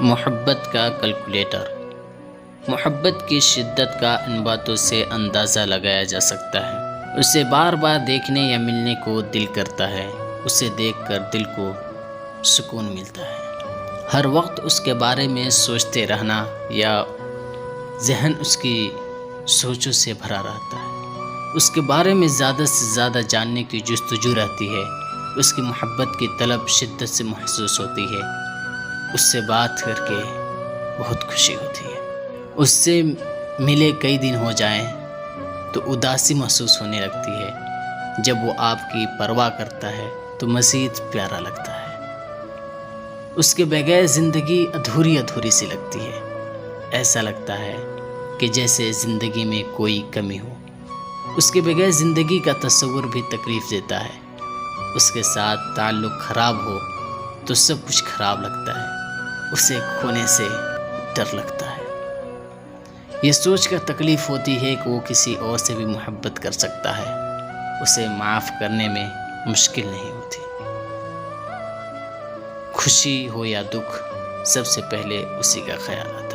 محبت کا کیلکولیٹر۔ محبت کی شدت کا ان باتوں سے اندازہ لگایا جا سکتا ہے۔ اسے بار بار دیکھنے یا ملنے کو دل کرتا ہے، اسے دیکھ کر دل کو سکون ملتا ہے۔ ہر وقت اس کے بارے میں سوچتے رہنا یا ذہن اس کی سوچوں سے بھرا رہتا ہے۔ اس کے بارے میں زیادہ سے زیادہ جاننے کی جستجو رہتی ہے۔ اس کی محبت کی طلب شدت سے محسوس ہوتی ہے۔ اس سے بات کر کے بہت خوشی ہوتی ہے۔ اس سے ملے کئی دن ہو جائیں تو اداسی محسوس ہونے لگتی ہے۔ جب وہ آپ کی پرواہ کرتا ہے تو مزید پیارا لگتا ہے۔ اس کے بغیر زندگی ادھوری ادھوری سی لگتی ہے۔ ایسا لگتا ہے کہ جیسے زندگی میں کوئی کمی ہو۔ اس کے بغیر زندگی کا تصور بھی تکلیف دیتا ہے۔ اس کے ساتھ تعلق خراب ہو تو سب کچھ خراب لگتا ہے۔ اسے کھونے سے ڈر لگتا ہے۔ یہ سوچ کر تکلیف ہوتی ہے کہ وہ کسی اور سے بھی محبت کر سکتا ہے۔ اسے معاف کرنے میں مشکل نہیں ہوتی۔ خوشی ہو یا دکھ، سب سے پہلے اسی کا خیال آتا ہے۔